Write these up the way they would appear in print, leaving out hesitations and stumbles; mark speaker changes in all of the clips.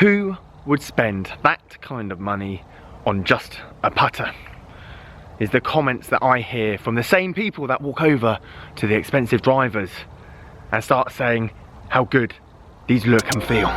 Speaker 1: Who would spend that kind of money on just a putter? Is the comments that I hear from the same people that walk over to the expensive drivers and start saying how good these look and feel.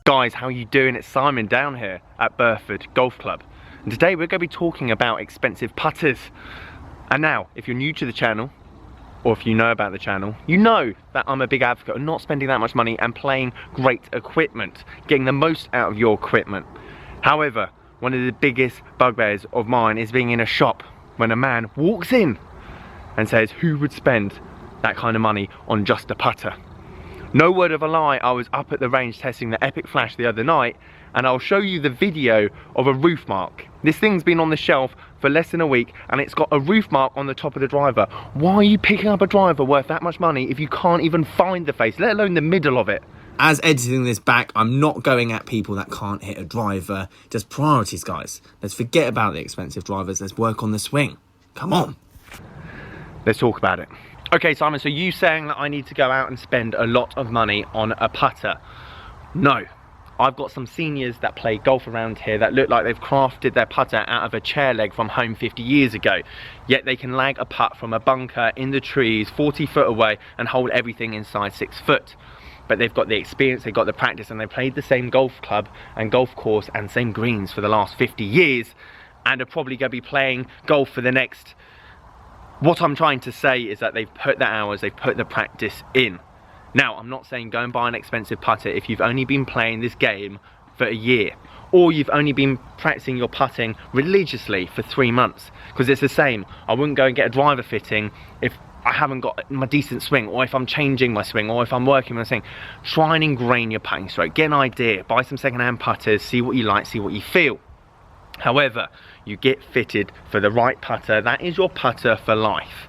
Speaker 1: Guys, how you doing? It's Simon down here at Burford Golf Club, and today we're going to be talking about expensive putters. And now, if you're new to the channel, or if you know about the channel, you know that I'm a big advocate of not spending that much money and playing great equipment, getting the most out of your equipment. However, one of the biggest bugbears of mine is being in a shop when a man walks in and says, who would spend that kind of money on just a putter? No word of a lie, I was up at the range testing the Epic Flash the other night, and I'll show you the video of a roof mark. This thing's been on the shelf for less than a week and it's got a roof mark on the top of the driver. Why are you picking up a driver worth that much money if you can't even find the face, let alone the middle of it?
Speaker 2: As editing this back, I'm not going at people that can't hit a driver. Just priorities, guys. Let's forget about the expensive drivers. Let's work on the swing. Come on.
Speaker 1: Let's talk about it. Okay, Simon, so you saying that I need to go out and spend a lot of money on a putter? No. I've got some seniors that play golf around here that look like they've crafted their putter out of a chair leg from home 50 years ago. Yet they can lag a putt from a bunker in the trees 40 foot away and hold everything inside 6 foot. But they've got the experience, they've got the practice, and they played the same golf club and golf course and same greens for the last 50 years and are probably going to be playing golf for the next... What I'm trying to say is that they've put the hours, they've put the practice in. Now, I'm not saying go and buy an expensive putter if you've only been playing this game for a year, or you've only been practicing your putting religiously for 3 months, because it's the same. I wouldn't go and get a driver fitting if I haven't got my decent swing, or if I'm changing my swing, or if I'm working on a swing. Try and ingrain your putting stroke, get an idea, buy some second-hand putters, see what you like, see what you feel. However, you get fitted for the right putter. That is your putter for life.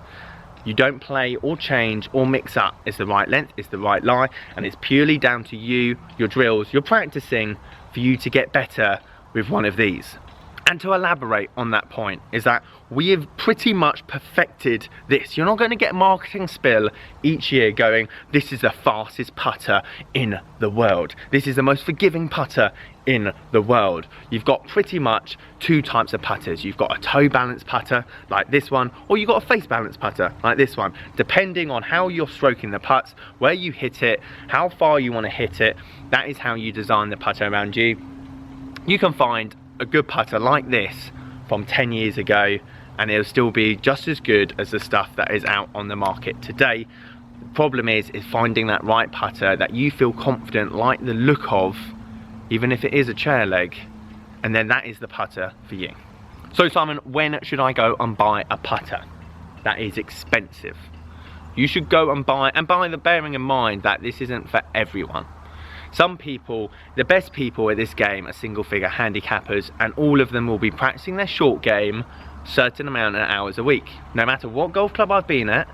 Speaker 1: You don't play or change or mix up. It's the right length, it's the right lie, and it's purely down to you, your drills, your practicing for you to get better with one of these. And to elaborate on that point is that we have pretty much perfected this. You're not going to get marketing spill each year going, this is the fastest putter in the world. This is the most forgiving putter in the world. You've got pretty much 2 types of putters. You've got a toe balance putter like this one, or you've got a face balance putter like this one. Depending on how you're stroking the putts, where you hit it, how far you want to hit it, that is how you design the putter around you. You can find a good putter like this from 10 years ago and it'll still be just as good as the stuff that is out on the market today. The problem is finding that right putter that you feel confident, like the look of, even if it is a chair leg, and then that is the putter for you. So Simon, when should I go and buy a putter that is expensive? You should go and buy, bearing in mind that this isn't for everyone. Some people, the best people at this game are single figure handicappers, and all of them will be practicing their short game certain amount of hours a week. No matter what golf club I've been at,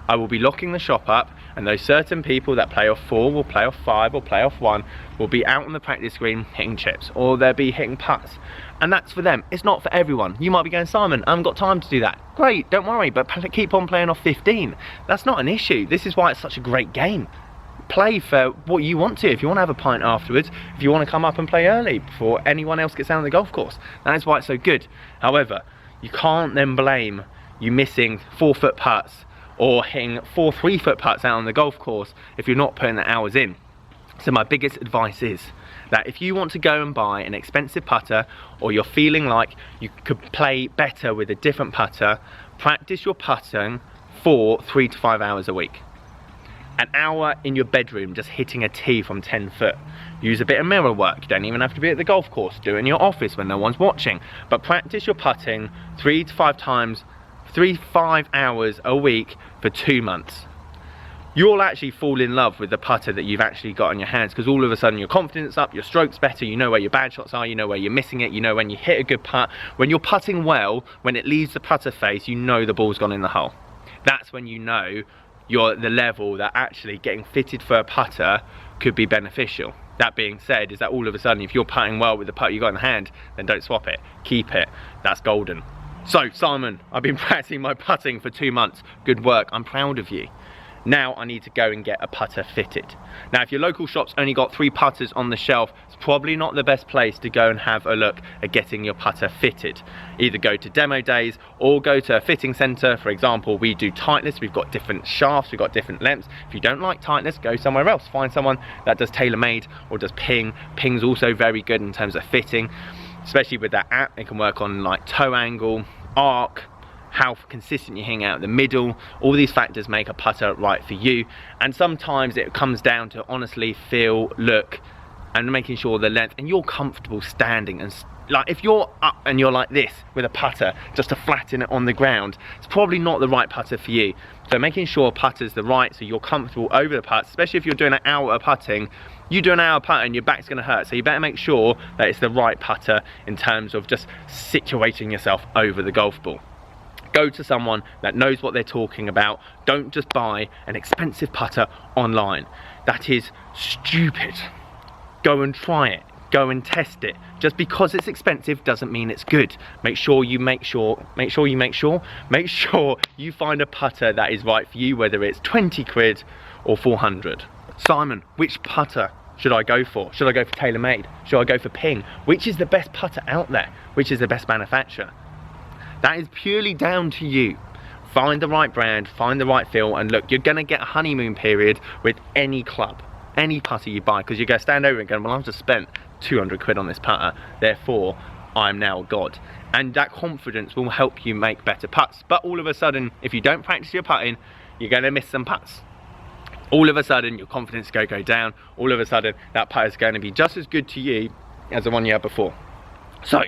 Speaker 1: I will be locking the shop up, and those certain people that play off 4, will play off 5, or play off 1, will be out on the practice green hitting chips, or they'll be hitting putts. And that's for them. It's not for everyone. You might be going, Simon, I haven't got time to do that. Great, don't worry, but keep on playing off 15. That's not an issue. This is why it's such a great game. Play for what you want to. If you want to have a pint afterwards, if you want to come up and play early before anyone else gets down on the golf course, that is why it's so good. However, you can't then blame you missing 4-foot putts or hitting 4 3-foot putts out on the golf course if you're not putting the hours in. So my biggest advice is that if you want to go and buy an expensive putter, or you're feeling like you could play better with a different putter, practice your putting for 3 to 5 hours a week. An hour in your bedroom just hitting a tee from 10 foot. Use a bit of mirror work. You don't even have to be at the golf course. Do it in your office when no one's watching. But practice your putting 3 to 5 hours a week for 2 months. You'll actually fall in love with the putter that you've actually got in your hands, because all of a sudden your confidence up, your stroke's better, you know where your bad shots are, you know where you're missing it, you know when you hit a good putt. When you're putting well, when it leaves the putter face, you know the ball's gone in the hole. That's when you know you're at the level that actually getting fitted for a putter could be beneficial. That being said, is that all of a sudden if you're putting well with the putter you got in the hand, then don't swap it, keep it. That's golden. So Simon, I've been practicing my putting for 2 months. Good work, I'm proud of you. Now I need to go and get a putter fitted. Now if your local shop's only got 3 putters on the shelf, it's probably not the best place to go and have a look at getting your putter fitted. Either go to demo days or go to a fitting centre. For example, we do Titleist, we've got different shafts, we've got different lengths. If you don't like Titleist, go somewhere else. Find someone that does TaylorMade or does Ping. Ping's also very good in terms of fitting, especially with that app. It can work on like toe angle, arc, how consistent you hang out the middle. All these factors make a putter right for you, and sometimes it comes down to honestly feel, look, and making sure the length, and you're comfortable standing. And like if you're up and you're like this with a putter just to flatten it on the ground, it's probably not the right putter for you. So making sure putter's the right, so you're comfortable over the putts, especially if you're doing an hour of putting. You do an hour putting, your back's gonna hurt, so you better make sure that it's the right putter in terms of just situating yourself over the golf ball. Go to someone that knows what they're talking about. Don't just buy an expensive putter online. That is stupid. Go and try it. Go and test it. Just because it's expensive doesn't mean it's good. Make sure you find a putter that is right for you, whether it's 20 quid or 400. Simon, which putter should I go for? Should I go for TaylorMade? Should I go for Ping? Which is the best putter out there? Which is the best manufacturer? That is purely down to you. Find the right brand, find the right feel, and look, you're gonna get a honeymoon period with any club, any putter you buy, because you're gonna stand over and go, well, I've just spent 200 quid on this putter, therefore I'm now a god. And that confidence will help you make better putts. But all of a sudden, if you don't practice your putting, you're gonna miss some putts. All of a sudden, your confidence is gonna go down. All of a sudden, that putter is gonna be just as good to you as the one you had before. So,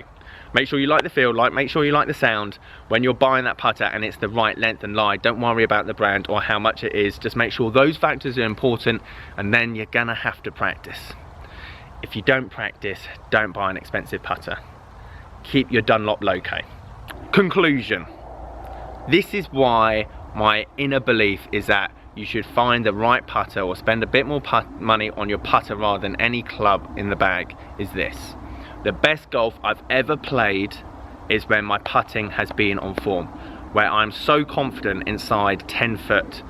Speaker 1: make sure you like the feel, make sure you like the sound when you're buying that putter, and it's the right length and lie. Don't worry about the brand or how much it is. Just make sure those factors are important, and then you're gonna have to practice. If you don't practice, don't buy an expensive putter. Keep your Dunlop Low-K. Conclusion. This is why my inner belief is that you should find the right putter or spend a bit more money on your putter rather than any club in the bag is this. The best golf I've ever played is when my putting has been on form, where I'm so confident inside 10 foot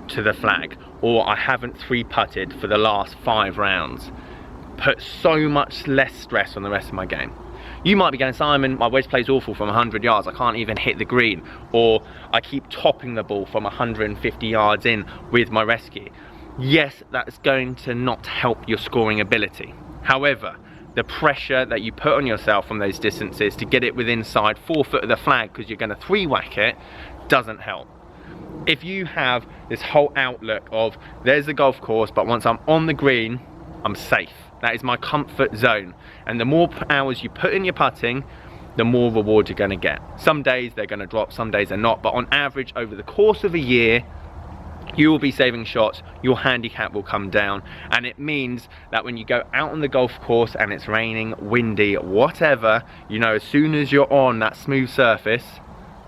Speaker 1: to the flag, or I haven't 3-putted for the last 5 rounds. Put so much less stress on the rest of my game. You might be going, Simon, my wedge play's awful from 100 yards, I can't even hit the green, or I keep topping the ball from 150 yards in with my rescue. Yes, that's going to not help your scoring ability. However, the pressure that you put on yourself from those distances to get it within inside 4 foot of the flag because you're going to 3-whack it doesn't help. If you have this whole outlook of there's the golf course, but once I'm on the green, I'm safe. That is my comfort zone. And the more hours you put in your putting, the more reward you're going to get. Some days they're going to drop, some days they're not, but on average over the course of a year, you will be saving shots, your handicap will come down, and it means that when you go out on the golf course and it's raining, windy, whatever, you know, as soon as you're on that smooth surface,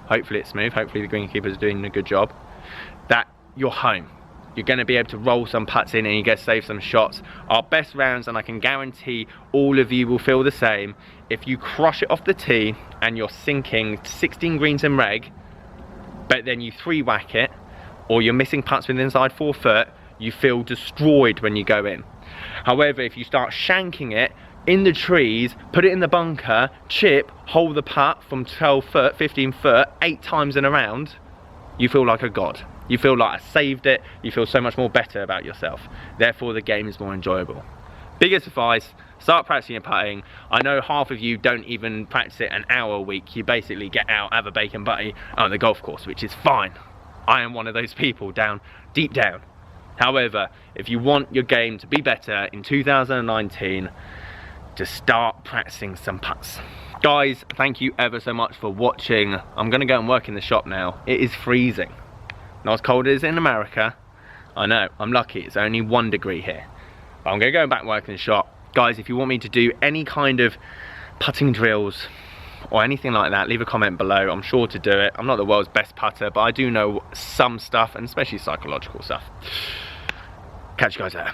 Speaker 1: hopefully it's smooth, hopefully the greenkeeper's doing a good job, that you're home. You're going to be able to roll some putts in and you get to save some shots. Our best rounds, and I can guarantee all of you will feel the same, if you crush it off the tee and you're sinking 16 greens in reg, but then you 3-whack it, or you're missing putts within inside 4 foot, you feel destroyed when you go in. However, if you start shanking it in the trees, put it in the bunker, chip, hold the putt from 12 foot, 15 foot, 8 times in a round, you feel like a god. You feel like I saved it, you feel so much more better about yourself. Therefore, the game is more enjoyable. Biggest advice, start practicing your putting. I know half of you don't even practice it an hour a week. You basically get out, have a bacon butty on the golf course, which is fine. I am one of those people deep down. However, if you want your game to be better in 2019, just start practicing some putts. Guys, thank you ever so much for watching. I'm gonna go and work in the shop now. It is freezing. Not as cold as it is in America. I know, I'm lucky, it's only 1 degree here. But I'm gonna go back and work in the shop. Guys, if you want me to do any kind of putting drills, or anything like that, leave a comment below. I'm sure to do it. I'm not the world's best putter, but I do know some stuff, and especially psychological stuff. Catch you guys later.